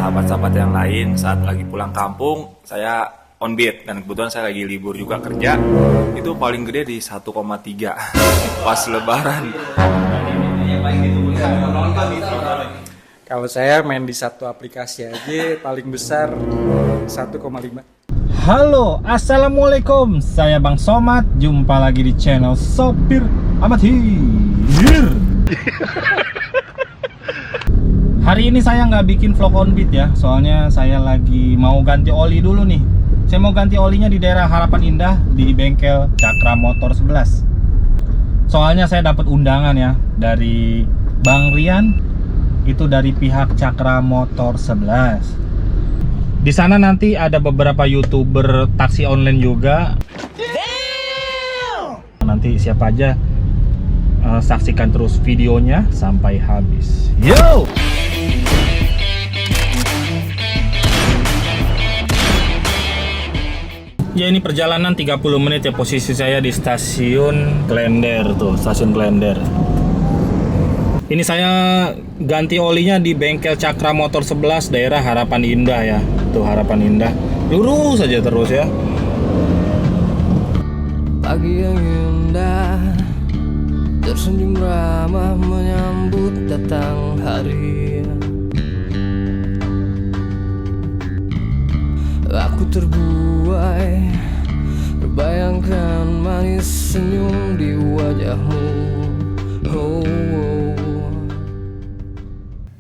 sahabat-sahabat yang lain saat lagi pulang kampung, saya on beat. Dan kebetulan saya lagi libur juga kerja. Itu paling gede di 1,3 pas lebaran. Kalau saya main di satu aplikasi aja paling besar 1,5. Halo, assalamualaikum. Saya Bang Somad. Jumpa lagi di channel Sopir Amatir. Hari ini saya nggak bikin vlog on beat ya, soalnya saya lagi mau ganti oli dulu nih. Saya mau ganti olinya di daerah Harapan Indah di bengkel Cakra Motor 11. Soalnya saya dapat undangan ya dari Bang Rian, itu dari pihak Cakra Motor 11. Di sana nanti ada beberapa YouTuber taksi online juga. Nanti siapa aja, saksikan terus videonya sampai habis. Yo! Ya, ini perjalanan 30 menit ya. Posisi saya di stasiun Klender tuh, stasiun Klender. Ini saya ganti olinya di bengkel Cakra Motor 11 daerah Harapan Indah ya. Tuh Harapan Indah. Lurus saja terus ya. Pagi yang indah, tersenyum ramah menyambut datang hari. Aku terbuai, terbayangkan manis senyum di wajahmu. Oh, oh.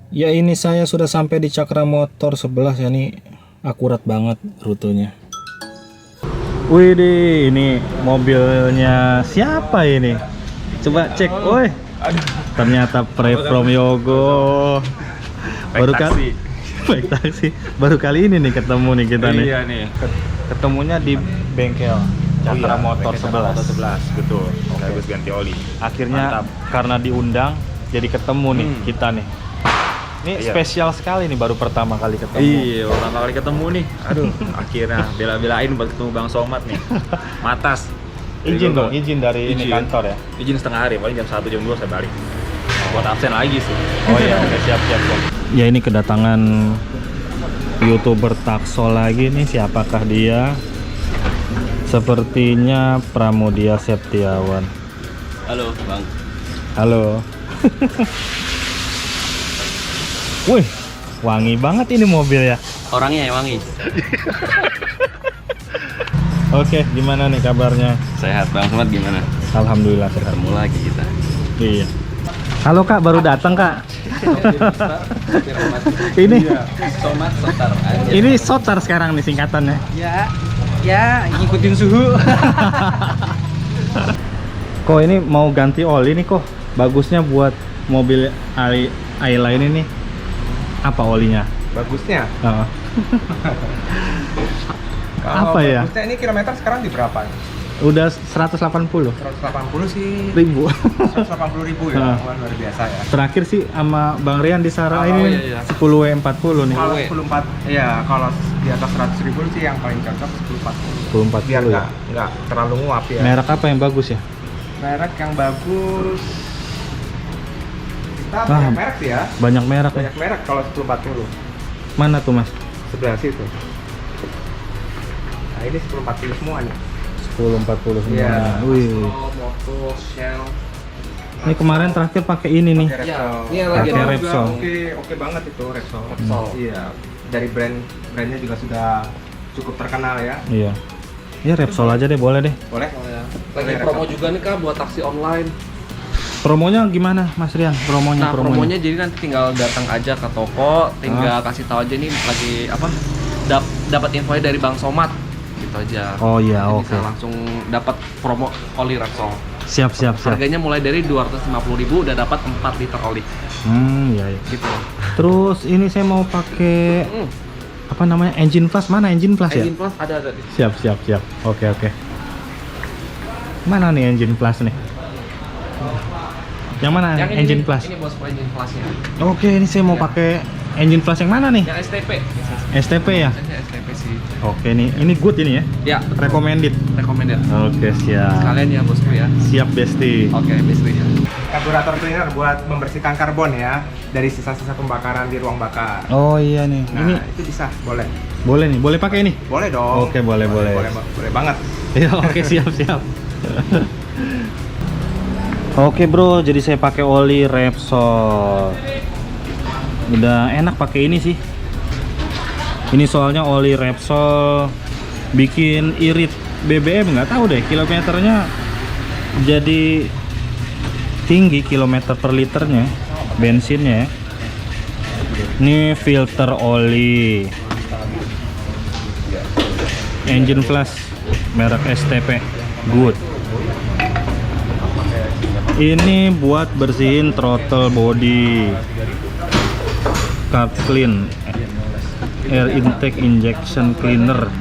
Ya, ini saya sudah sampai di Cakra Motor 11 ya, nih akurat banget rutenya. Wih, ini mobilnya siapa ini? Coba cek, woi. Ternyata Pre from Yogo. Baru kali baik taksi. Baru kali ini nih ketemu nih kita nih. Iya nih. Ketemunya di bengkel Cakra Motor 11. Betul. Saya habis ganti oli. Akhirnya karena diundang jadi ketemu nih kita nih. Ini spesial sekali nih, baru pertama kali ketemu. Iya, pertama kali ketemu nih. Aduh, akhirnya bela-belain buat ketemu Bang Somad nih. Matas. Izin dong, izin dari ini kantor ya. Izin setengah hari, paling jam 1 jam 2 saya balik. Buat absen lagi sih. Oh iya, oke, siap. Ya, ini kedatangan YouTuber Takso lagi nih, siapakah dia? Sepertinya Pramudia Septiawan. Halo Bang. Halo. Wih, wangi banget ini mobil ya. Orangnya yang wangi. Oke, gimana nih kabarnya? Sehat Bang Somad, gimana? Alhamdulillah sehat. Ketemu lagi kita. Iya. Halo Kak, baru datang Kak. Ini Somad Sotar aja. ini Sotar sekarang nih singkatannya. Ya ngikutin suhu. Kok ini mau ganti oli nih kok? Bagusnya buat mobil Ayla ini nih. Apa olinya? Bagusnya. Oh. Kalau Apa ya? bagusnya ini kilometer sekarang di berapa? Udah 180 180 sih. ribu. 180.000 ya. Luar biasa ya. Terakhir sih sama Bang Rian di Sara Oh, ini iya. 10W40 nih. Kalau 14, ya kalau di atas 100.000 sih yang paling cocok 1040. 1040 Biar ya. nggak terlalu nguap ya. Merek apa yang bagus ya? Merek yang bagus. Kita Ah, banyak merek sih ya. Banyak merek nih. Banyak merek kalau 1040. Mana tuh Mas? Sebelah situ. Nah, ini 1040 semua nih. 1040 semua. Iya. Wih. Moto, Shell. Ini kemarin terakhir pakai ini nih. Pakai Ya, Repsol. ini yang lagi Pakai ada Repsol. Oke banget itu Repsol. Iya. Dari brandnya juga sudah cukup terkenal ya. Iya. Ya Repsol aja deh, boleh deh. Boleh? Lagi promo juga nih Kak buat taksi online. Promonya gimana Mas Rian? Nah, promonya jadi nanti tinggal datang aja ke toko, tinggal kasih tahu aja nih lagi apa? Dapat infonya dari Bang Somad. Gitu aja. Oh iya, Jadi oke. bisa langsung dapat promo oli Repsol. Siap. Harganya mulai dari 250.000 udah dapat 4 liter oli. Iya. Gitu. Terus ini saya mau pakai apa namanya? Engine Plus. Mana Engine Plus ya? Engine Plus ada nih. Siap. Oke. Mana nih Engine Plus nih? Yang mana Yang Engine ini, Plus? Ini bos Engine Plusnya. Oke, ini saya mau pakai Engine Plus yang mana nih? Yang STP. STP ya? Biasanya STP sih. Oke nih, ini good ini ya? Ya, Recommended. recommended. Oke, siap. Sekalian ya bosku ya. Siap Besti. Oke, basically ya. karburator cleaner buat membersihkan karbon ya dari sisa-sisa pembakaran di ruang bakar. Oh iya nih. Nah, Ini itu bisa, boleh. boleh nih, boleh pakai ini? Boleh dong. Oke, boleh. Boleh banget. Ya, oke, siap. Oke bro, jadi saya pakai oli Repsol. Udah enak pakai ini sih. Ini soalnya oli Repsol bikin irit BBM, nggak tahu deh kilometernya jadi tinggi, kilometer per liternya bensinnya ya. Ini filter oli engine flash merek STP good. Ini buat bersihin throttle body, card clean, air intake injection cleaner.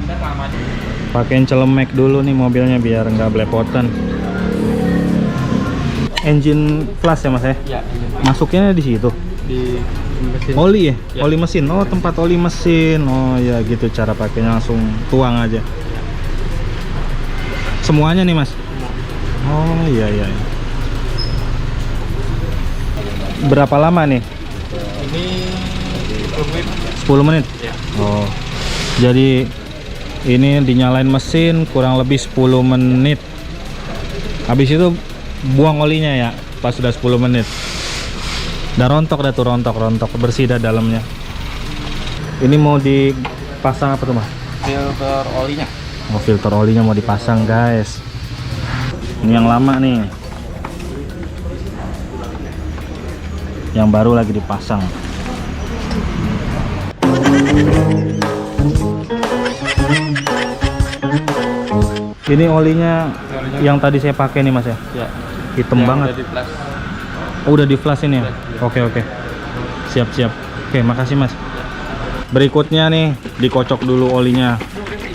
Pakein celemek dulu nih mobilnya biar nggak belepotan. Engine flash ya mas ya? Ya, Masuknya di situ. di mesin. Oli ya? Oli mesin. Oh, tempat oli mesin. Oh ya gitu cara pakainya, langsung tuang aja. Semuanya nih mas? Oh iya. Berapa lama nih? Ini 10 menit. 10 menit? Ya. Oh. Jadi ini dinyalain mesin kurang lebih 10 menit. Habis itu buang olinya ya pas sudah 10 menit. Udah rontok bersih dah dalamnya. Ini mau dipasang apa tuh mas? Filter olinya. Oh, filter olinya mau dipasang guys. Ini yang lama nih. Yang baru lagi dipasang. Ini olinya yang tadi saya pakai nih mas ya? Ya. Hitam banget. Udah di flash. Oh, udah di flash ini ya? Oke. Siap. Oke, makasih mas. Berikutnya nih, dikocok dulu olinya.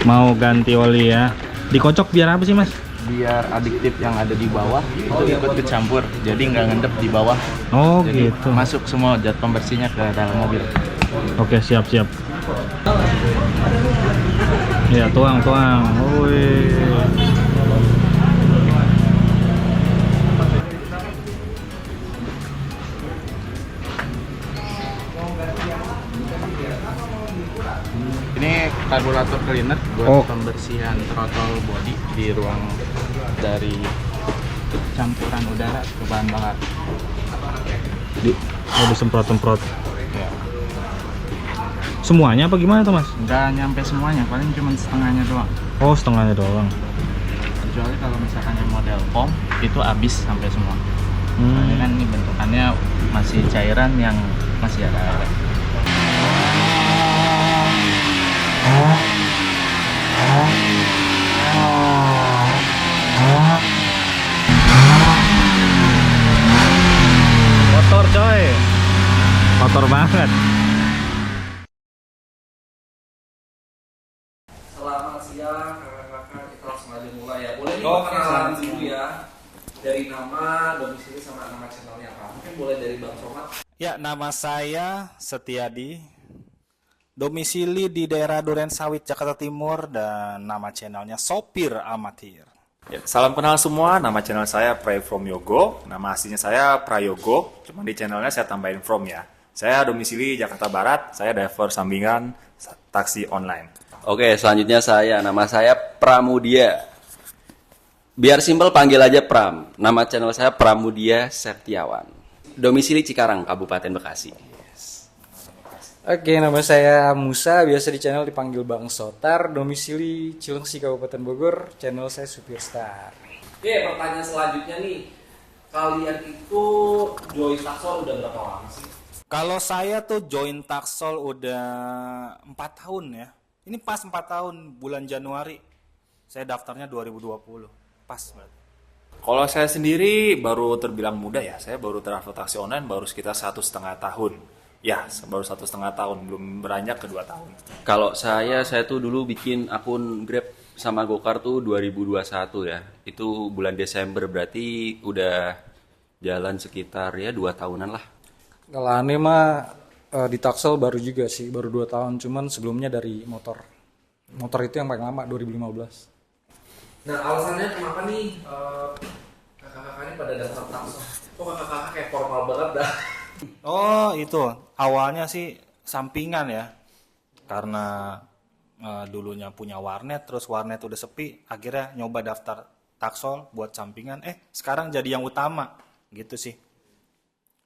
Mau ganti oli ya. Dikocok biar apa sih mas? Biar adiktif yang ada di bawah itu ikut kecampur, jadi nggak ngendep di bawah. Oh Jadi gitu. masuk semua zat pembersihnya ke dalam mobil. Oke, siap. Ya, tuang. Woi. Ini karburator cleaner buat Oh. pembersihan throttle body di ruang dari campuran udara ke bahan bakar. Disemprot. Ya. Semuanya apa gimana tuh mas? Nggak nyampe semuanya, paling cuma setengahnya doang. Oh, setengahnya doang. Kecuali kalau misalkan yang model pom itu habis sampai semua. Hmm. Ini kan ini bentukannya masih cairan yang masih ada air. Kotor coy. Kotor banget. Selamat siang kakak-kakak, kita langsung aja mulai ya. Boleh nih perkenalan dulu ya. Dari nama, domisili sama nama channelnya apa? Mungkin boleh dari Bang Somad. Ya, nama saya Setiadi. Domisili di daerah Duren Sawit, Jakarta Timur, dan nama channelnya Sopir Amatir. Ya, salam kenal semua, nama channel saya Pray From Yogo. Nama aslinya saya Prayogo, cuma di channelnya saya tambahin From ya. Saya domisili Jakarta Barat, saya driver sambingan taksi online. Oke, selanjutnya nama saya Pramudia. Biar simpel panggil aja Pram. Nama channel saya Pramudia Septiawan. Domisili Cikarang, Kabupaten Bekasi. Oke, nama saya Musa, biasa di channel dipanggil Bang Sotar, domisili Cilengsi, Kabupaten Bogor, channel saya Supir Star. Oke, pertanyaan selanjutnya nih. Kalian itu join Taksol udah berapa lama sih? Kalau saya tuh join Taksol udah 4 tahun ya. Ini pas 4 tahun, bulan Januari. Saya daftarnya 2020. Pas banget. Kalau saya sendiri baru terbilang muda ya. Saya baru driver taksi online baru sekitar 1,5 tahun. Ya, baru 1,5 tahun, belum beranjak ke 2 tahun. Kalau saya tuh dulu bikin akun Grab sama Gokar tuh 2021 ya. Itu bulan Desember, berarti udah jalan sekitar ya 2 tahunan lah. Kalau aneh mah di Taksel baru juga sih, baru 2 tahun, cuman sebelumnya dari motor. Motor itu yang paling lama, 2015. Nah, alasannya kenapa nih kakak-kakak ini pada daftar Taksol? Kok kakak-kakak kayak formal banget dah. Oh itu awalnya sih sampingan ya, karena dulunya punya warnet, terus warnet udah sepi, akhirnya nyoba daftar Taksol buat sampingan, sekarang jadi yang utama gitu sih.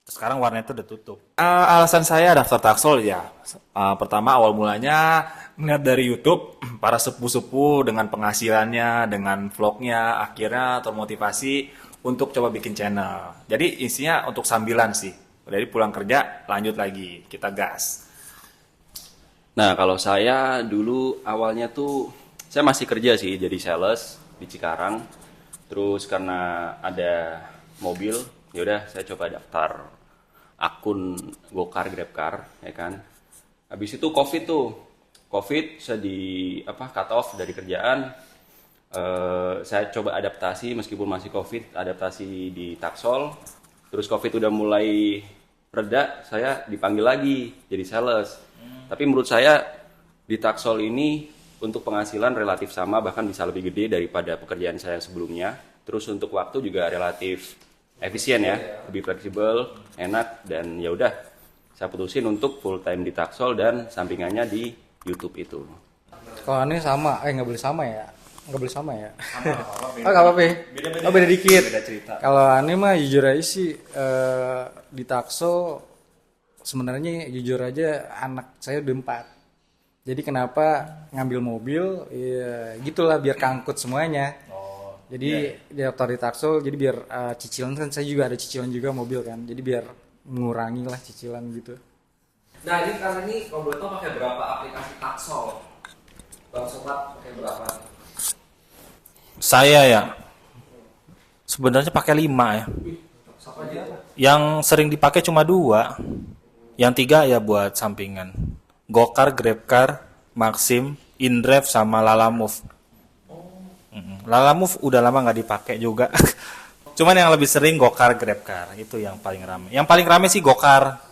Sekarang warnet udah tutup. Alasan saya daftar Taksol ya, pertama awal mulanya ngeliat dari YouTube para sepuh-sepuh dengan penghasilannya, dengan vlognya, akhirnya termotivasi untuk coba bikin channel. Jadi isinya untuk sambilan sih. Dari pulang kerja lanjut lagi, kita gas. Nah, kalau saya dulu awalnya tuh saya masih kerja sih jadi sales di Cikarang. Terus karena ada mobil, yaudah saya coba daftar akun Gokar, Grabcar, ya kan. Habis itu Covid saya cut off dari kerjaan. Saya coba adaptasi meskipun masih Covid, adaptasi di Taksol. Terus Covid udah mulai reda, saya dipanggil lagi jadi sales. Tapi menurut saya di Taksol ini untuk penghasilan relatif sama, bahkan bisa lebih gede daripada pekerjaan saya sebelumnya. Terus untuk waktu juga relatif efisien ya, lebih fleksibel, enak, dan ya udah saya putusin untuk full time di Taksol dan sampingannya di YouTube itu. Kalau aneh sama, nggak boleh sama ya. Nggak boleh sama ya. Oh nggak apa-apa. Beda dikit. Beda cerita. Kalau aneh mah jujur aja sih di Taksol sebenarnya jujur aja anak saya udah 4. Jadi kenapa ngambil mobil? Ya gitulah biar kangkut semuanya. Jadi daftar di Taksol, jadi biar cicilan kan saya juga ada cicilan juga mobil kan. Jadi biar mengurangi lah cicilan gitu. Nah ini karena ini kalau boleh tahu pakai berapa aplikasi Taksol? Bang Sobat pakai berapa? Saya ya sebenarnya pakai 5 ya. Siapa aja? Yang sering dipakai cuma 2. Yang 3 ya buat sampingan. Gokar, Grabcar, Maxim, Indrive sama Lalamove. Lalamove udah lama nggak dipakai juga. Cuman yang lebih sering Gokar, Grabcar itu yang paling rame. Yang paling rame sih Gokar.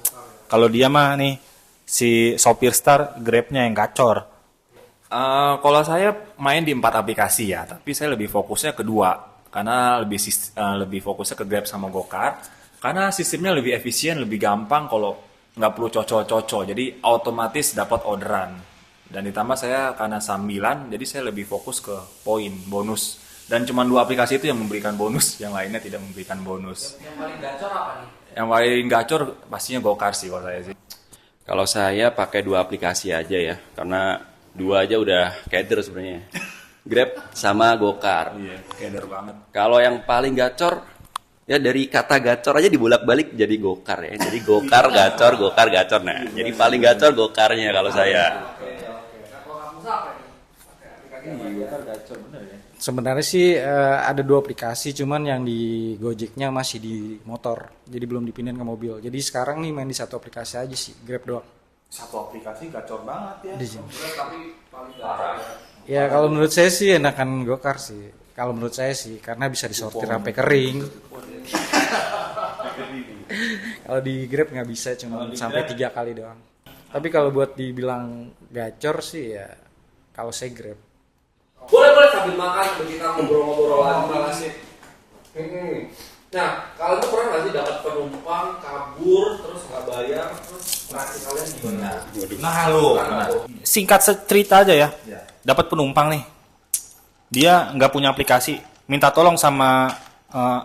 Kalau dia mah nih si sopir star, Grabnya yang gacor. Kalau saya main di 4 aplikasi ya, tapi saya lebih fokusnya ke 2 karena lebih fokusnya ke Grab sama Gokar. Karena sistemnya lebih efisien, lebih gampang kalau nggak perlu cocok-cocok. Jadi otomatis dapat orderan. Dan ditambah saya karena sambilan, jadi saya lebih fokus ke poin, bonus. Dan cuma 2 aplikasi itu yang memberikan bonus, yang lainnya tidak memberikan bonus. Yang paling gacor apa nih? Yang paling gacor pastinya Gokar sih kalau saya sih. Kalau saya pakai 2 aplikasi aja ya, karena 2 aja udah keder sebenarnya. Grab sama Gokar. Iya, keder banget. Kalau yang paling gacor, ya dari kata gacor aja dibolak-balik jadi Gokar ya. Jadi Gokar gacor, Gokar gacor. Nah, jadi paling gacor Gokarnya kalau saya. Sebenarnya sih ada 2 aplikasi, cuman yang di Gojeknya masih di motor, jadi belum dipindahin ke mobil. Jadi sekarang nih main di 1 aplikasi aja sih, Grab doang. 1 aplikasi gacor banget ya. Di sini. Tapi paling gacor. Ya kalau menurut saya sih enakan Gokar sih. Kalau menurut saya sih, karena bisa disortir sampai kering. Kalau di Grab nggak bisa, cuma sampai 3 kali doang. Tapi kalau buat dibilang gacor sih ya, kalau saya Grab. Boleh sambil makan kita ngobrol-ngobrol lagi. Nah, kalian tuh pernah nggak sih dapat penumpang kabur terus nggak bayar, terus reaksi kalian gimana? Nah lu, singkat cerita aja ya. Dapat penumpang nih, dia nggak punya aplikasi, minta tolong sama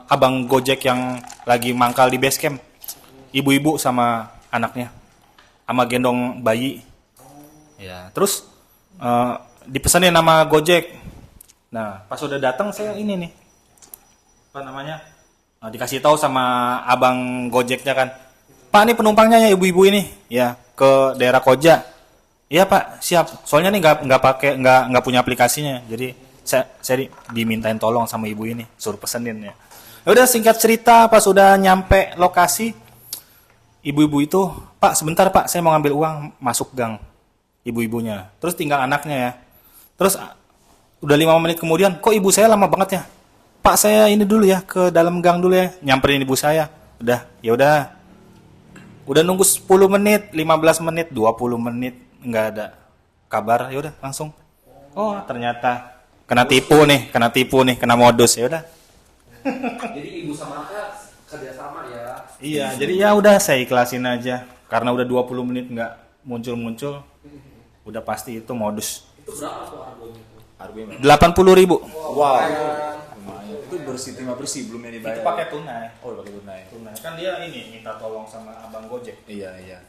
abang Gojek yang lagi mangkal di base camp, ibu-ibu sama anaknya, sama gendong bayi. Ya, terus dipesanin nama Gojek. Nah, pas udah datang saya ini nih, apa namanya, dikasih tahu sama abang Gojeknya kan, Pak ini penumpangnya ya ibu-ibu ini, ya ke daerah Koja. Iya Pak, siap. Soalnya nih nggak punya aplikasinya, jadi saya dimintain tolong sama ibu ini, suruh pesenin ya. Udah singkat cerita, pas udah nyampe lokasi, ibu-ibu itu, Pak sebentar Pak, saya mau ngambil uang, masuk gang. Ibu-ibunya, terus tinggal anaknya ya. Terus udah 5 menit kemudian, kok ibu saya lama banget ya? Pak saya ini dulu ya, ke dalam gang dulu ya, nyamperin ibu saya. Udah nunggu 10 menit, 15 menit, 20 menit, nggak ada kabar. Ya udah langsung. Oh ternyata kena tipu nih, kena modus. Ya udah. Jadi ibu sama anak kerja sama ya? Iya, jadi ya udah saya ikhlasin aja. Karena udah 20 menit nggak muncul-muncul, udah pasti itu modus. Itu berapa tuh harganya tuh? Harganya 80.000. wow. Lumayan. Itu bersih, terima bersih belum yang dibayar. Itu pakai tunai. Oh, pakai tunai. Tunai. Kan dia ini minta tolong sama abang Gojek. Iya, iya.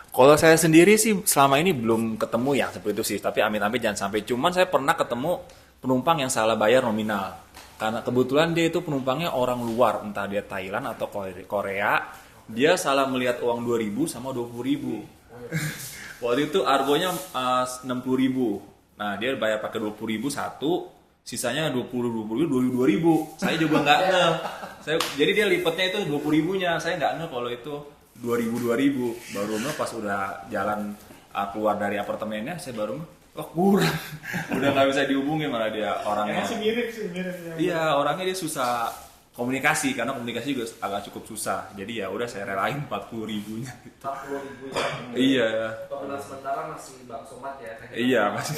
Kalau saya sendiri sih selama ini belum ketemu yang seperti itu sih, tapi amit-amit jangan sampai. Cuman saya pernah ketemu penumpang yang salah bayar nominal. Karena kebetulan dia itu penumpangnya orang luar, entah dia Thailand atau Korea. Dia salah melihat uang 2.000 sama 20.000. Waktu itu argonya 60.000. Nah, dia bayar pakai 20.000 satu, sisanya 2.000. Saya juga nggak ngeh. Jadi dia lipatnya itu 20.000-nya. Saya nggak ngeh kalau itu 2.000. Baru ngeh pas udah jalan keluar dari apartemennya, saya baru ngeh, oh kurang. Udah nggak bisa dihubungi malah dia orangnya. Masih mirip sih. Iya, orangnya dia susah komunikasi karena komunikasi juga agak cukup susah. Jadi ya udah saya relain 40.000-nya. 40.000 ya. Iya. Pengenalan sementara masih Bang Somad ya. Iya, masih.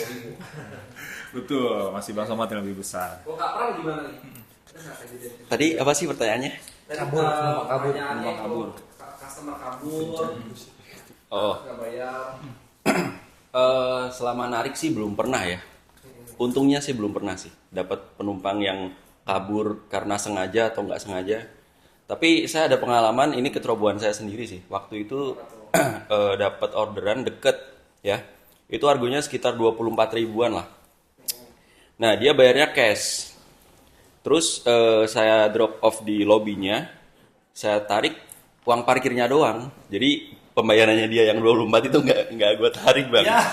Betul, masih Bang Somad yang lebih besar. Kok Kak Pram gimana nih? Kita nggak kayak gitu. Tadi apa sih pertanyaannya? Kabur, pertanyaannya kabur. itu, customer kabur, Oh, nggak bayar. selama narik sih belum pernah ya. Untungnya sih belum pernah sih dapat penumpang yang kabur karena sengaja atau nggak sengaja. Tapi saya ada pengalaman, ini keterobohan saya sendiri sih. Waktu itu dapat orderan deket ya. Itu harganya sekitar 24 ribuan lah. Nah, dia bayarnya cash. Terus saya drop off di lobbynya. Saya tarik uang parkirnya doang. Jadi pembayarannya dia yang 24 itu nggak gue tarik, Bang. Ya.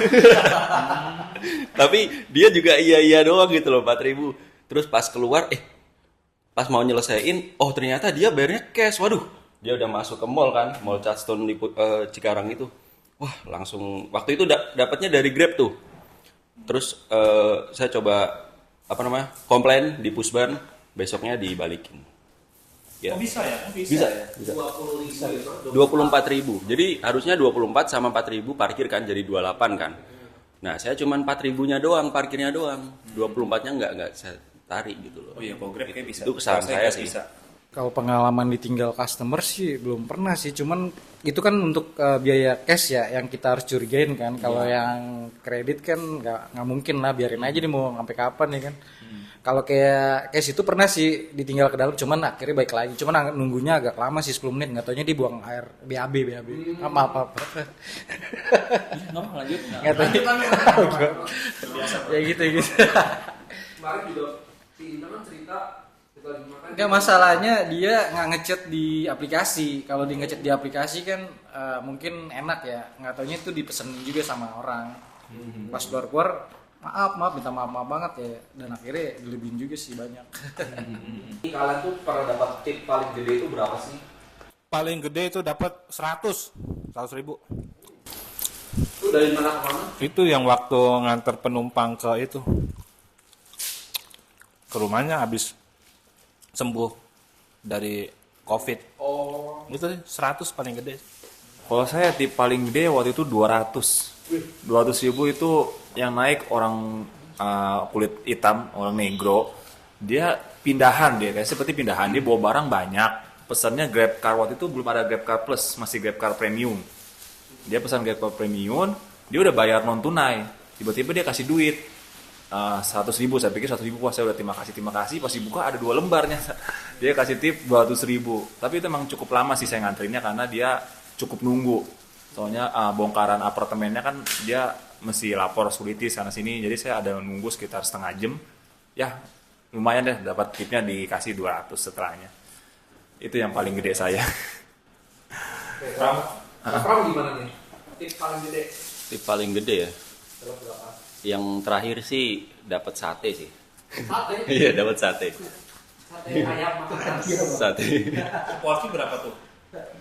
Tapi dia juga iya doang gitu loh, 4.000. Terus pas keluar, pas mau nyelesain, oh ternyata dia bayarnya cash. Waduh, dia udah masuk ke mall kan, Mall Chadstone di Cikarang itu. Wah, langsung waktu itu dapatnya dari Grab tuh. Terus saya coba komplain di Pusban, besoknya dibalikin. Ya. Oh bisa ya? Bisa. 20.000 itu. 24.000. Jadi harusnya 24 sama 4.000 parkir kan jadi 28 kan. Nah, saya cuma 4.000-nya doang, parkirnya doang. 24-nya nggak saya tarik gitu loh. Oh iya, kalau Grab kayak bisa. Itu kesalahan saya sih. Bisa. Kalau pengalaman ditinggal customer sih belum pernah sih, cuman itu kan untuk biaya cash ya yang kita harus curigain kan. Kalau yang kredit kan nggak mungkin lah, biarin aja nih mau sampai kapan ya kan. Kalau kayak cash itu pernah sih ditinggal ke dalam, cuman akhirnya baik lagi. Cuman nunggunya agak lama sih 10 menit, nggak taunya dibuang air BAB. Apa. Lanjut. Nggak tahu. Ya gitu. Kemarin juga si Intan kan cerita kita lagi makan. Enggak, masalahnya dia nggak ngechat di aplikasi. Kalau dia ngechat di aplikasi kan mungkin enak ya. Nggak taunya itu dipesan juga sama orang. Pas keluar maaf minta maaf banget ya, dan akhirnya dilebihin juga sih banyak. Kalian tuh pernah dapat tip paling gede itu berapa sih? Paling gede itu dapat 100.000. Itu dari mana ke mana? Itu yang waktu nganter penumpang ke itu, ke rumahnya habis sembuh dari COVID. Oh, Itu 100 paling gede. Kalau saya tip paling gede waktu itu 200. 200.000 itu yang naik orang kulit hitam, orang negro. Dia pindahan, dia kayak seperti pindahan, dia bawa barang banyak. Pesannya Grab Car, waktu itu belum ada Grab Car Plus, masih Grab Car Premium. Dia pesan Grab Car Premium, dia udah bayar non tunai. Tiba-tiba dia kasih duit 100.000, saya pikir 100.000, wah saya udah terima kasih. Pas dibuka ada 2 lembarnya. Dia kasih tip 200.000. Tapi itu emang cukup lama sih saya nganterinnya karena dia cukup nunggu. Soalnya bongkaran apartemennya kan dia mesti lapor security sana sini, jadi saya ada nunggu sekitar setengah jam. Ya lumayan deh, dapat tipnya dikasih 200 setelahnya. Itu yang paling gede saya. Pram gimana nih? Tip paling gede? Tip paling gede ya. Dapat berapa? Yang terakhir sih dapat sate sih. Sate? Iya, dapat sate. Sate ayam makan. Sate. Porsi berapa tuh?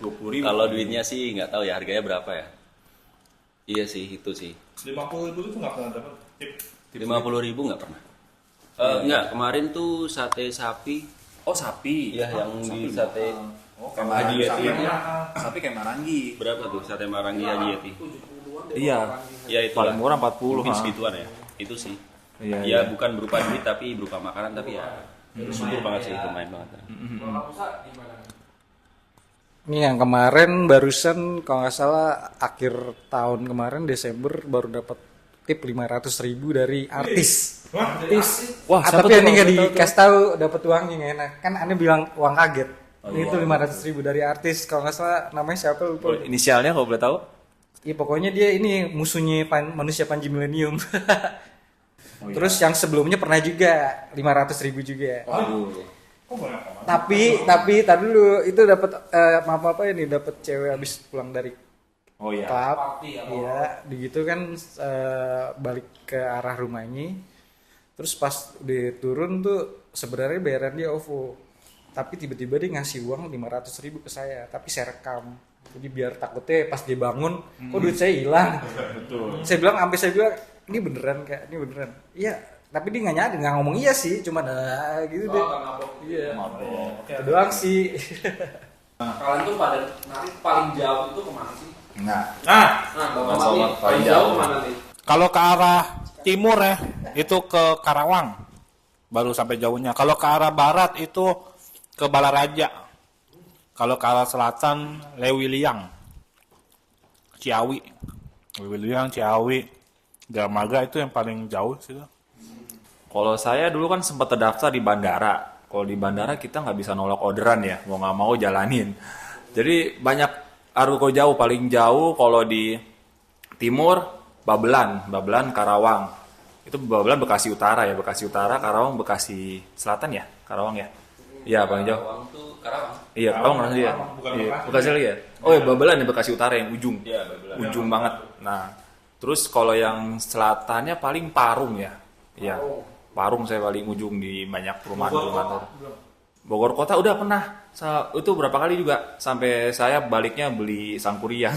20.000. Kalau duitnya sih nggak tahu ya harganya berapa ya. Iya sih, itu sih. 50.000 itu nggak pernah dapat tip. 50.000 nggak pernah. Nggak, kemarin tuh sate sapi. Oh sapi. Iya, yang di sate. Oh kayak Haji Yeti. Sapi kayak Marangi. Berapa tuh sate Marangi Haji Yeti? 70-an deh. Iya. Ya itu Paling murah 40. Mungkin segituan ya. Itu sih. Iya, Ya iya. bukan berupa duit tapi berupa makanan, tapi ya syukur banget sih, lumayan banget. Kalau kamu Sa, gimana? Ini yang kemarin barusan kalau nggak salah akhir tahun kemarin Desember baru dapat tip 500.000 dari artis. Artis. Wah, Tapi ini nggak dikasih tahu dapat uangnya nggak enak. Kan aneh bilang uang kaget. Ini tuh 500.000 dari artis. Kalau nggak salah namanya siapa lupa. Inisialnya kalau boleh tahu? Iya pokoknya dia ini musuhnya manusia Panji Milenium. Terus yang sebelumnya pernah juga 500.000 juga. Tapi tadi dulu itu dapat apa ini dapat cewek habis pulang dari klub. Iya, begitu kan balik ke arah rumahnya. Terus pas dia turun tuh sebenarnya bayaran dia OVO. Tapi tiba-tiba dia ngasih uang 500.000 ke saya, tapi saya rekam. Jadi biar takutnya pas dia bangun, kok duit saya hilang. Saya bilang ini beneran Kak, ini beneran. Iya, tapi dia nggak nyadar, nggak ngomong iya sih, cuma gitu deh. Iya. Itu doang sih. Kalian tuh pada nanti paling jauh itu kemana sih? Nah, Bang Somad paling jauh kemana nih? kalau ke arah timur ya, itu ke Karawang. Baru sampai jauhnya. Kalau ke arah barat itu ke Balaraja. Kalau ke arah selatan, Lewiliang. Ciawi. Lewiliang, Ciawi. Dermaga itu yang paling jauh sih. Kalau saya dulu kan sempat terdaftar di bandara. Kalau di bandara kita nggak bisa nolak orderan ya, mau nggak mau jalanin. Jadi banyak argo jauh, paling jauh kalau di timur Babelan Karawang. Itu Babelan Bekasi Utara ya, Bekasi Utara, Karawang Bekasi Selatan ya, Karawang ya. Iya paling jauh. Karawang tuh Karawang. Iya, Karawang mana dia? Iya, Bekasi lagi ya. Oh ya Babelan ya Bekasi Utara yang ujung. Iya, Babelan. Ujung banget. Nah, terus kalau yang selatannya paling Parung ya. Iya. Parung saya paling ujung di banyak perumahan. Bogor Kota udah pernah. Itu berapa kali juga sampai saya baliknya beli sangkuriang.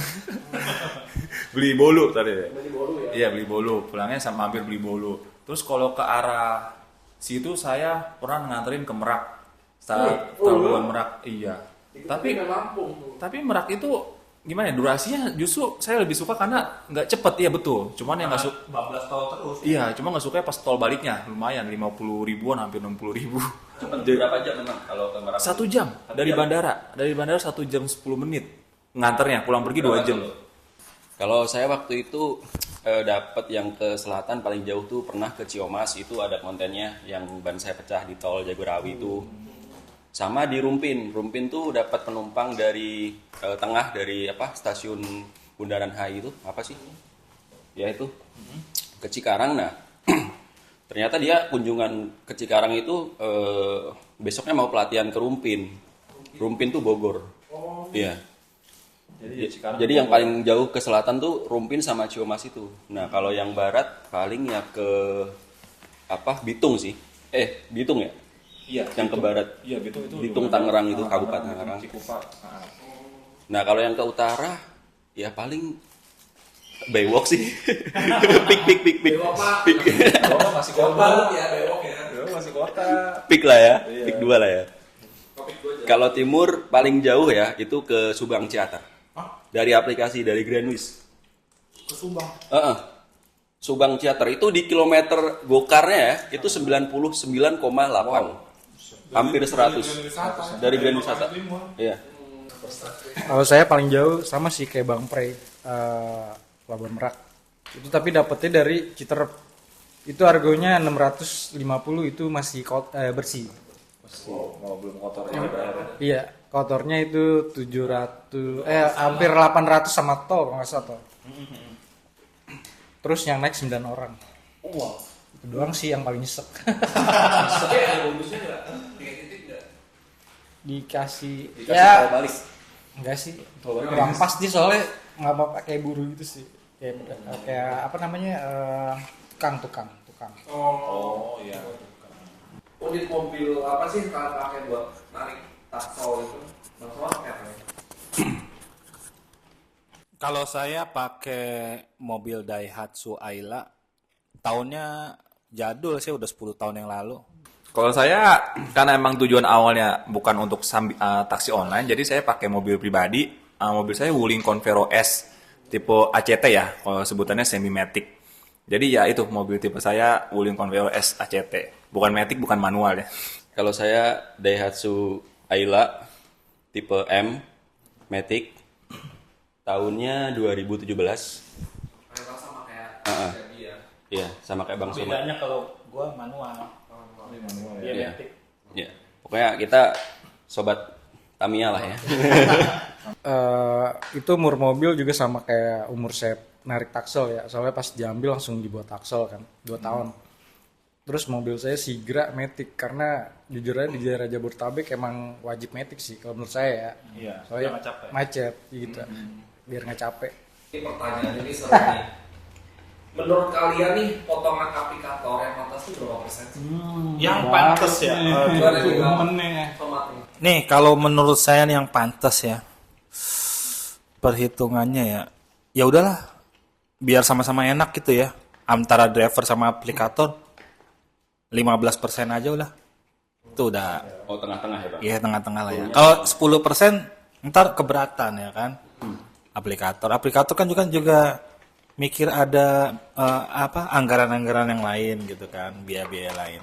Beli bolu tadi ya. Beli bolu ya. Iya, beli bolu. Pulangnya sama hampir beli bolu. Terus kalau ke arah situ saya pernah nganterin ke Merak. Stasiun Merak. Iya. Tapi Merak itu gimana ya, durasinya justru saya lebih suka karena nggak cepet ya betul, cuman yang nggak suka 14 tol terus. iya, cuma nggak suka pas tol baliknya lumayan 50.000-an hampir 60.000. Cepet berapa jam memang kalau ke Merak? 1 jam dari bandara 1 jam 10 menit nganternya, pulang pergi 2 jam. Kalau saya waktu itu dapat yang ke selatan paling jauh tuh pernah ke Ciomas, itu ada kontennya yang ban saya pecah di tol Jagorawi itu. Sama di Rumpin tuh dapat penumpang dari tengah dari stasiun Bundaran HI itu apa sih? Ya itu ke Cikarang. Nah ternyata dia kunjungan ke Cikarang itu besoknya mau pelatihan ke Rumpin. Rumpin tuh Bogor. Iya. Jadi yang paling jauh ke selatan tuh Rumpin sama Ciomas itu. Nah kalau yang barat paling ya ke Bitung sih. Bitung ya. Iya, yang ke barat. Iya, Bitung itu. Bitung Tangerang itu Kabupaten Tangerang. Nah, kalau yang ke utara ya paling Bewok sih. Pik. Bewok masih kota ya, Bewok ya. Bewok masih kota. Pik lah ya. Iya. Pik 2 lah ya. Kalau timur paling jauh ya itu ke Subang Ciater. Dari aplikasi dari Grandwish. Ke Subang. Subang Ciater itu di kilometer gokarnya ya itu 99,8. Hampir 100 dari Grand Wisata. Iya. Kalau saya paling jauh sama sih kayak Bang Prey, Pelabuhan Merak. Itu tapi dapetnya dari Citerep. Itu harganya 650 itu masih bersih. Belum kotornya. Iya, kotornya itu 700 hampir 800 sama tol kalau nggak salah tol. Terus yang naik 9 orang. Wow. Itu doang sih yang paling nyesek. Tapi ada bonusnya nggak? 3 titik nggak? Dikasih tol balik. Enggak sih. Kurang pas dia soalnya nggak mau pakai buru itu sih. Kayak apa namanya? Tukang. Oh iya. Unit mobil apa sih kalian pakai buat narik taksol itu? Bang Somad pakai apa ya? Kalau saya pakai mobil Daihatsu Ayla, tahunnya jadul sih, udah 10 tahun yang lalu. Kalau saya karena emang tujuan awalnya bukan untuk taksi online, jadi saya pakai mobil pribadi. Mobil saya Wuling Convero S tipe ACT ya, kalau sebutannya semi matic. Jadi ya itu mobil tipe saya Wuling Convero S ACT, bukan matic, bukan manual ya. Kalau saya Daihatsu Ayla tipe M Matic. Tahunnya 2017. Kayak sama kayak Heeh. jadi ya. Iya, sama kayak Bang Somad. Bedanya kalau gua manual. Dia Iya. Matic. Iya. Pokoknya kita sobat Tamiya lah ya. Itu umur mobil juga sama kayak umur saya narik taksel ya. Soalnya pas diambil langsung dibuat taksel kan, 2 tahun. Terus mobil saya Sigra Matic karena jujur aja di daerah Jabodetabek emang wajib Matic sih kalau menurut saya ya. Iya, Soalnya biar nggak capek. macet gitu. Biar nggak capek. Ini pertanyaan ini seru nih. Menurut kalian nih potongan aplikator yang pantas itu berapa persen sih? Yang pantas ya. Gimana nih, Bang? Temennya. Tomat nih. Nih kalau menurut saya nih yang pantas ya, perhitungannya ya udahlah, biar sama-sama enak gitu ya, antara driver sama aplikator 15% aja udah, itu udah Oh, tengah-tengah ya, Bang. ya tengah-tengah lah ya. Kalau 10% ntar keberatan ya kan, aplikator kan juga mikir ada anggaran-anggaran yang lain gitu kan, biaya-biaya lain.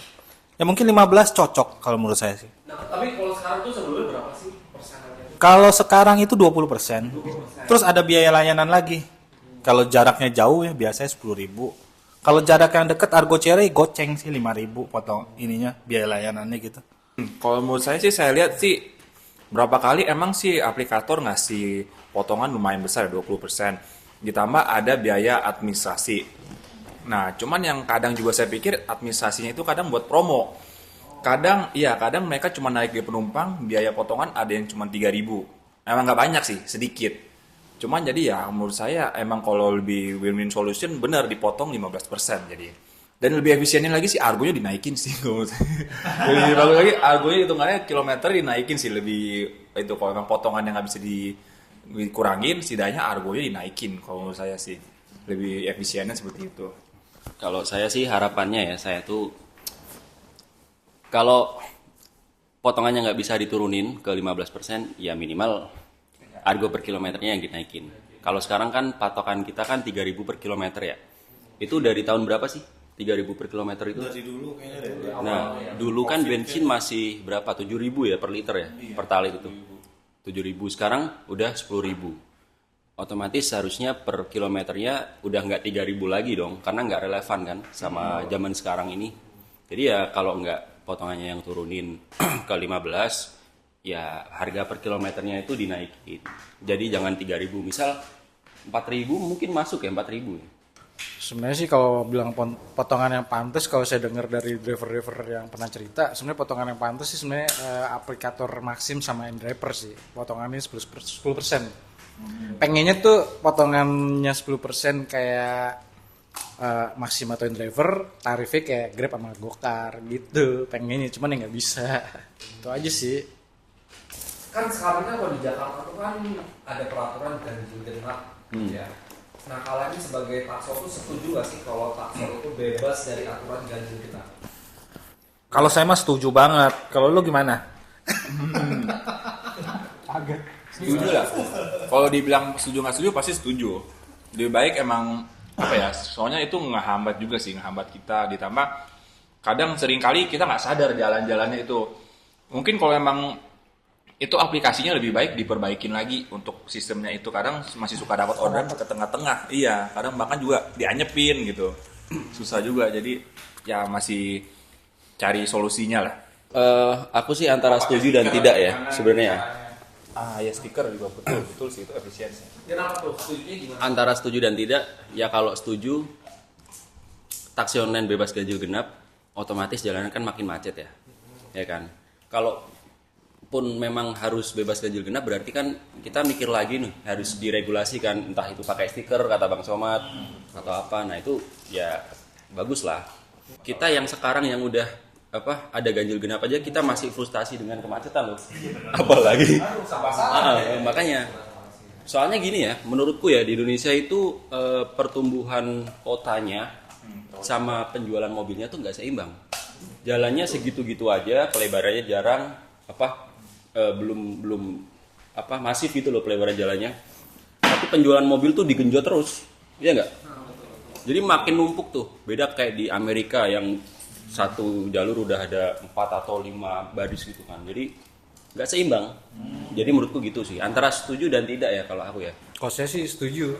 Ya mungkin 15 cocok kalau menurut saya sih. Nah, tapi kalau sekarang tuh sebelumnya berapa sih persenannya? Kalau sekarang itu 20%. Terus ada biaya layanan lagi. Kalau jaraknya jauh ya biasanya 10.000. Kalau jarak yang dekat Argo Cherry goceng sih 5.000 potong ininya biaya layanannya gitu. Kalau menurut saya sih saya lihat sih berapa kali emang sih aplikator ngasih potongan lumayan besar 20%. Ditambah ada biaya administrasi. Nah, cuman yang kadang juga saya pikir administrasinya itu kadang buat promo. Kadang mereka cuma naik di penumpang, biaya potongan ada yang cuma 3.000. Emang nggak banyak sih, sedikit. Cuman jadi ya menurut saya emang kalau lebih win-win solution benar dipotong 15% jadi. Dan lebih efisiennya lagi sih argonya dinaikin sih menurut saya. Lebih bagus lagi argonya hitungannya kilometer dinaikin sih lebih itu kalau emang potongannya nggak bisa dikurangin setidaknya argonya dinaikin kalau menurut saya sih. Lebih efisiennya seperti itu. Kalau saya sih harapannya ya, saya tuh kalau potongannya nggak bisa diturunin ke 15%, ya minimal argo per kilometernya yang dinaikin. Kalau sekarang kan patokan kita kan 3.000 per kilometer ya. Itu dari tahun berapa sih? 3.000 per kilometer itu? Dari dulu kayaknya dari Nah, dulu kan bensin masih berapa? 7.000 ya per liter ya? Per talit itu. 7.000, sekarang udah 10.000. Otomatis seharusnya per kilometernya udah nggak 3.000 lagi dong, karena nggak relevan kan sama zaman sekarang ini. Jadi ya kalau nggak potongannya yang turunin ke 15, ya harga per kilometernya itu dinaikin. Jadi jangan 3.000, misal 4.000 mungkin masuk ya 4.000. Sebenarnya sih kalau bilang potongan yang pantas, kalau saya dengar dari driver-driver yang pernah cerita, sebenarnya potongan yang pantas sih sebenarnya aplikator Maxim sama InDriver sih. Potongannya 10%. Pengennya tuh potongannya 10% kayak Maxim atau InDriver, tarifnya kayak Grab sama Gokar gitu. Pengennya, cuman ya nggak bisa. Itu aja sih. Kan sekarang kan kalau di Jakarta tuh kan ada peraturan ganjil genap ya. Nah, kalian ini sebagai takso tuh setuju gak sih kalau takso itu bebas dari aturan ganjil genap? Kalau saya mah setuju banget. Kalau lu gimana? Setuju lah. Kalau dibilang setuju nggak setuju pasti setuju. Lebih baik emang apa ya? Soalnya itu ngehambat juga sih, ngehambat kita. Ditambah kadang sering kali kita nggak sadar jalan-jalannya itu. Mungkin kalau emang itu aplikasinya lebih baik diperbaikin lagi untuk sistemnya itu. Kadang masih suka dapat orderan ke tengah-tengah. Iya, kadang bahkan juga dianyepin gitu. Susah juga. Jadi ya masih cari solusinya lah. Aku sih antara setuju dan tidak ya sebenarnya. Ya stiker juga betul sih itu efisiensi. Kenapa tuh? Setujunya gimana? Antara setuju dan tidak, ya kalau setuju taksi online bebas ganjil genap, otomatis jalanan kan makin macet ya kan. Kalau pun memang harus bebas ganjil genap, berarti kan kita mikir lagi nih harus diregulasikan, entah itu pakai stiker kata Bang Somad atau apa. Nah itu ya bagus lah. Kita yang sekarang yang udah ada ganjil genap aja kita masih frustasi dengan kemacetan loh. Apalagi makanya soalnya gini ya, menurutku ya di Indonesia itu pertumbuhan kotanya sama penjualan mobilnya tuh nggak seimbang. Jalannya segitu-gitu aja, pelebarannya jarang, belum masif gitu loh pelebaran jalannya. Tapi penjualan mobil tuh digenjot terus, iya nggak? Jadi makin numpuk tuh. Beda kayak di Amerika yang satu jalur udah ada 4 atau 5 baris gitu kan. Jadi nggak seimbang. Jadi menurutku gitu sih, antara setuju dan tidak ya kalau aku ya. Kalau saya sih setuju.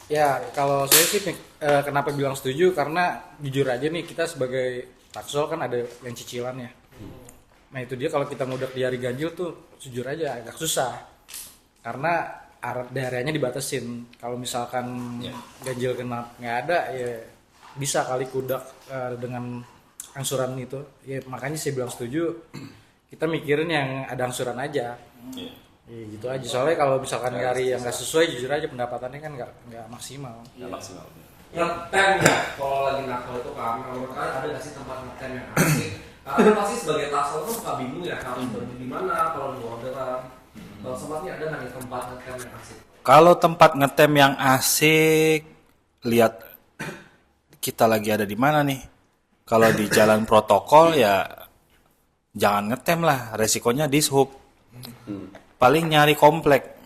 Ya kalau saya sih kenapa bilang setuju, karena jujur aja nih, kita sebagai taksol kan ada yang cicilannya. Nah itu dia, kalau kita ngudak di hari ganjil tuh jujur aja agak susah, karena daerahnya dibatasin. Kalau misalkan ganjil genap nggak ada, ya bisa kali kudak dengan angsuran itu. Ya makanya saya bilang setuju. Kita mikirin yang ada angsuran aja. Ya, gitu aja. Soalnya kalau misalkan hari yang nggak sesuai, jujur aja pendapatannya kan nggak maksimal. Nggak maksimal. Ngetem ya, kalau lagi nakal itu kami, menurut kalian ada nggak sih tempat ngetem yang asik? Karena pasti sebagai taksel tuh suka bingung ya, harus berhenti di mana kalau di orderan. Kalau sempatnya ada nggak nih tempat ngetem yang asik? Kalau tempat ngetem yang asik, lihat kita lagi ada di mana nih. Kalau di jalan protokol ya jangan ngetem lah, resikonya dishub. Paling nyari komplek.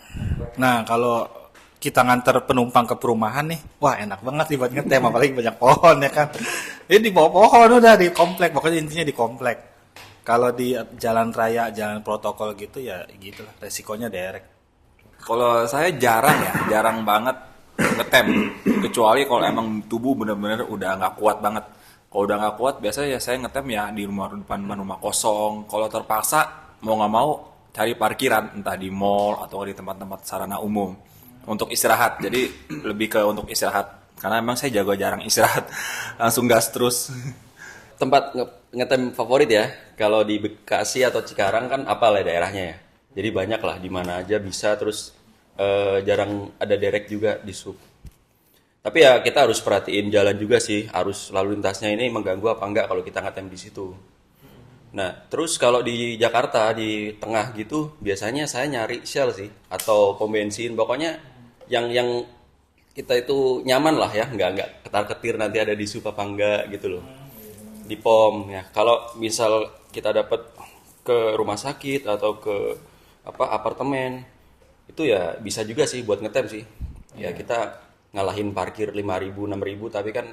Nah kalau kita nganter penumpang ke perumahan nih, wah enak banget nih buat ngetem, apalagi banyak pohon ya kan. Ini di bawah pohon udah di komplek, pokoknya intinya di komplek. Kalau di jalan raya, jalan protokol gitu ya gitu lah, resikonya derek. Kalau saya jarang banget ngetem, kecuali kalau emang tubuh bener-bener udah nggak kuat banget. Kalau udah nggak kuat, biasanya ya saya ngetem ya di depan rumah kosong. Kalau terpaksa mau nggak mau cari parkiran, entah di mall atau di tempat-tempat sarana umum untuk istirahat. Jadi lebih ke untuk istirahat, karena emang saya jago jarang istirahat, langsung gas terus. Tempat ngetem favorit ya, kalau di Bekasi atau Cikarang kan apa lah daerahnya ya. Jadi banyak lah, di mana aja bisa, terus jarang ada derek juga di sub. Tapi ya kita harus perhatiin jalan juga sih, arus lalu lintasnya ini mengganggu apa enggak kalau kita ngetem di situ. Nah, terus kalau di Jakarta di tengah gitu, biasanya saya nyari Shell sih atau pom bensin, pokoknya yang kita itu nyaman lah ya, nggak ketar-ketir nanti ada di sub apa enggak gitu loh. Di pom ya. Kalau misal kita dapat ke rumah sakit atau ke apartemen, itu ya bisa juga sih buat ngetem sih. Ya kita ngalahin parkir 5.000, 6.000, tapi kan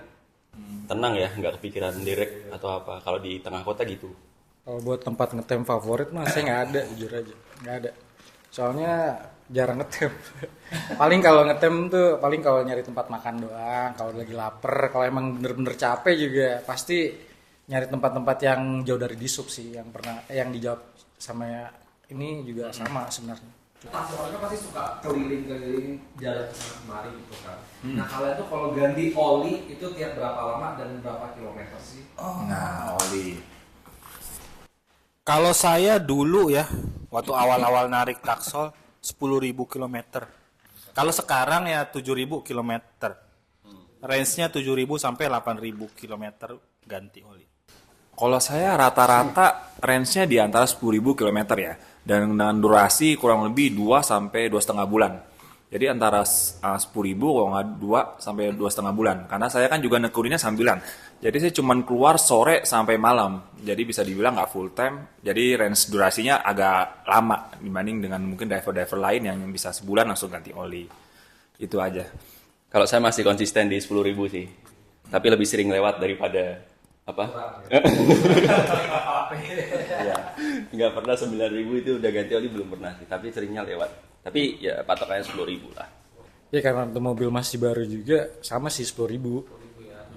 tenang ya, nggak kepikiran direct atau apa. Kalau di tengah kota gitu. Kalau buat tempat ngetem favorit mah saya nggak ada, jujur aja nggak ada. Soalnya jarang ngetem. Paling kalau ngetem tuh paling kalau nyari tempat makan doang. Kalau lagi lapar, kalau emang bener-bener capek juga pasti nyari tempat-tempat yang jauh dari disub sih. Yang dijawab sama ini juga sama sebenarnya. Taksolnya pasti suka keliling-keliling jalan kesana kemari gitu kan. Nah kalian tuh kalau ganti oli itu tiap berapa lama dan berapa kilometer sih? Nah, oli. Kalau saya dulu ya, waktu awal-awal narik taksol 10.000 km. Kalau sekarang ya 7.000 km. Range-nya 7.000 sampai 8.000 km ganti oli. Kalau saya rata-rata range-nya di antara 10.000 km ya. Dan dengan durasi kurang lebih 2 sampai 2,5 bulan. Jadi antara 10.000 kalau nggak 2 sampai 2,5 bulan. Karena saya kan juga nekuninnya sambilan. Jadi saya cuma keluar sore sampai malam. Jadi bisa dibilang nggak full time. Jadi range durasinya agak lama dibanding dengan mungkin driver-driver lain yang bisa sebulan langsung ganti oli. Itu aja. Kalau saya masih konsisten di 10.000 sih. Tapi lebih sering lewat daripada apa? Ya, nggak pernah 9.000 itu udah ganti oli belum pernah sih. Tapi seringnya lewat. Tapi ya patokannya 10.000 lah. Ya karena itu mobil masih baru juga sama sih 10.000.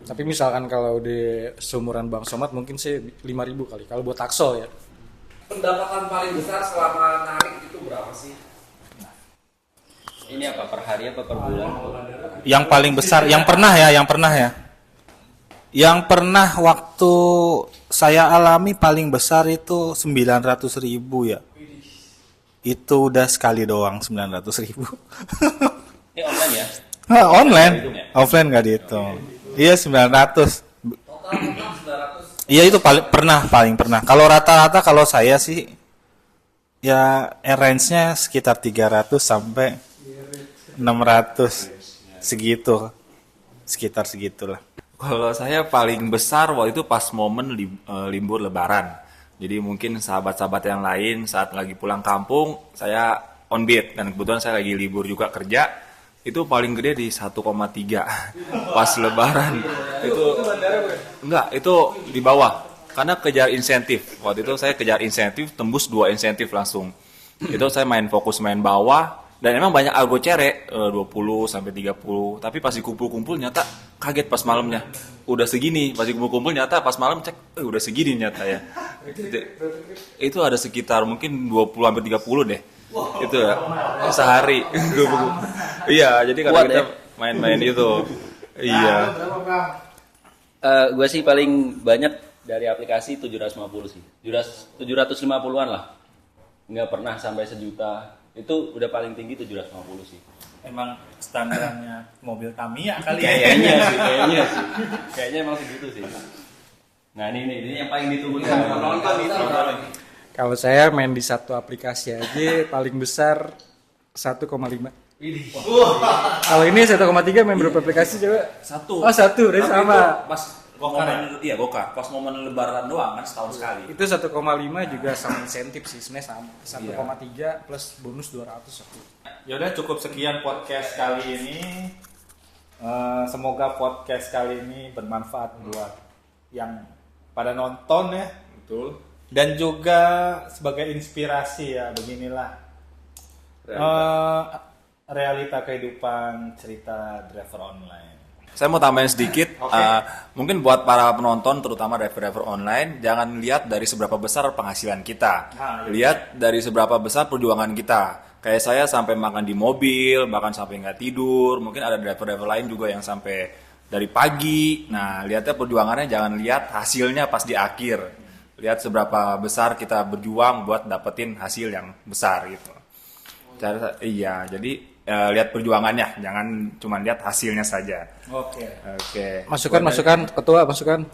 Tapi misalkan kalau di seumuran Bang Somad mungkin sih 5.000 kali. Kalau buat taksol ya. Pendapatan paling besar selama narik itu berapa sih? Ini apa, per hari apa per bulan? Yang paling besar, yang pernah ya. Yang pernah waktu saya alami paling besar itu 900.000 ya. Itu udah sekali doang 900.000. Ini online ya? Online, offline nggak dihitung. Iya 900. Iya itu paling pernah. Kalau rata-rata kalau saya sih ya range-nya sekitar 300 sampai 600 segitu. Sekitar segitulah. Kalau saya paling besar waktu itu pas momen libur lebaran. Jadi mungkin sahabat-sahabat yang lain saat lagi pulang kampung, saya on beat. Dan kebetulan saya lagi libur juga kerja. Itu paling gede di 1,3 pas lebaran. Itu enggak, itu di bawah. karena kejar insentif. Waktu itu saya kejar insentif, tembus 2 insentif langsung. Itu saya fokus main bawah, dan emang banyak algo cere 20 sampai 30. Tapi pas dikumpul-kumpul nyata kaget pas malamnya. Udah segini, pas dikumpul-kumpul nyata pas malam cek udah segini nyata ya. Itu ada sekitar mungkin 20 sampai 30 deh. Itu ya. Sehari. Iya, jadi kadang kita main-main itu. Iya. Gue sih paling banyak dari aplikasi 750 sih. 750-an lah. Nggak pernah sampai 1 juta. Itu udah paling tinggi 750 sih. Emang standarnya mobil Tamiya kali ya? Kayaknya sih. Kayaknya emang segitu sih. Nah ini yang paling ditunggu Kalau saya main di satu aplikasi aja paling besar 1,5. Kalau ini 1,3 main berapa aplikasi coba? 1. Oh 1, udah sama. Pas Gokar. Pas momen lebaran doang kan setahun sekali. Itu 1,5 juga sama insentif sih sebenarnya sama. 1,3 plus bonus 200. Yaudah cukup sekian podcast kali ini. Semoga podcast kali ini bermanfaat buat yang pada nonton ya. Betul. Dan juga sebagai inspirasi ya, beginilah realita kehidupan cerita driver online. Saya mau tambahin sedikit, mungkin buat para penonton, terutama driver-driver online, jangan lihat dari seberapa besar penghasilan kita, lihat dari seberapa besar perjuangan kita. Kayak saya sampai makan di mobil, bahkan sampai nggak tidur. Mungkin ada driver-driver lain juga yang sampai dari pagi. Nah, lihatnya perjuangannya, jangan lihat hasilnya pas di akhir. Lihat seberapa besar kita berjuang buat dapetin hasil yang besar gitu. Jadi lihat perjuangannya, jangan cuma lihat hasilnya saja. Oke. Masukan ketua, masukan.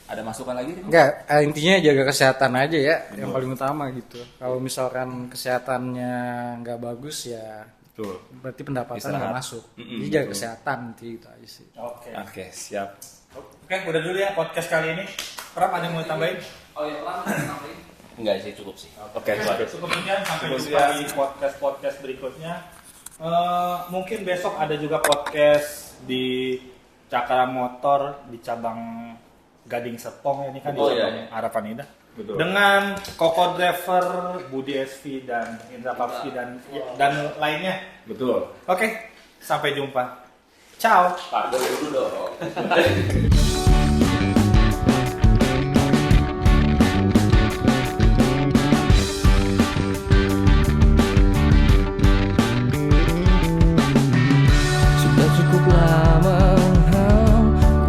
Ada masukan lagi? Enggak, intinya jaga kesehatan aja ya, yang paling utama gitu. Kalau misalkan kesehatannya nggak bagus ya, Betul. berarti pendapatan nggak masuk. Jadi jaga kesehatan gitu aja sih. Oke, siap. Oke, udah dulu ya podcast kali ini. Pram, ada yang mau tambahin? Enggak sih, cukup sih. Oke, Cukup sekian, sampai jumpa di podcast berikutnya. Mungkin besok ada juga podcast di Cakra Motor di cabang Gading Serpong, ini kan di cabang Harapan Indah. Betul. Dengan Koko Driver, Budi SV dan Indra Papski dan lainnya. Betul. Oke, sampai jumpa. Ciao. Pak, dulu dong. Sudah cukup lama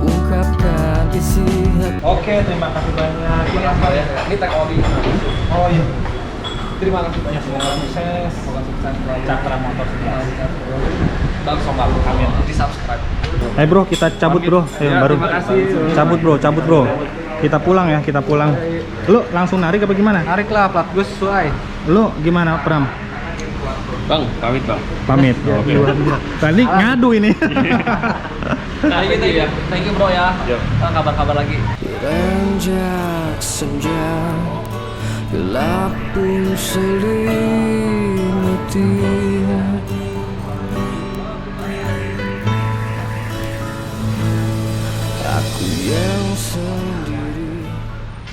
ungkapkan isi hati. Oke, terima kasih banyak. Ini tag Oli. Oh iya. Terima kasih banyak. Semoga sukses. Cakra Motor 11. Bang Sombal. Amin. Di subscribe. Bro, kita cabut bro. Baru. Terima kasih. Cabut bro. Kita pulang ya, kita pulang. Lu langsung narik apa gimana? Narik lah, plat gue sesuai. Lu gimana, Pram? Bang, pamit bang. Pamit. Oke. Tadi ngadu ini. Thank you bro ya. Kabar-kabar lagi. Beranjak senja, gelap pun selimuti.